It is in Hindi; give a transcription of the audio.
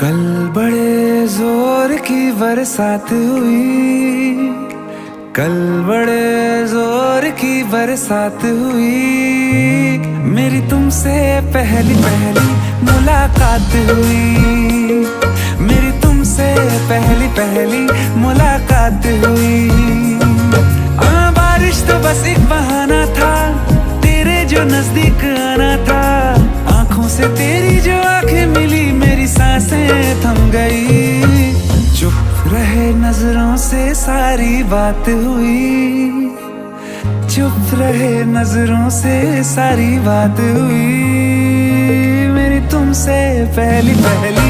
कल बड़े जोर की बरसात हुई, कल बड़े जोर की बरसात हुई। मेरी तुमसे पहली पहली मुलाकात हुई, मेरी तुमसे पहली पहली मुलाकात हुई। बारिश तो बस एक बहाना था, तेरे जो नजदीक आना था। आंखों से तेरी जो आंखें मिली, मेरी सांसें थम गई। चुप रहे नजरों से सारी बात हुई, चुप रहे नजरों से सारी बात हुई। मेरी तुमसे पहली पहली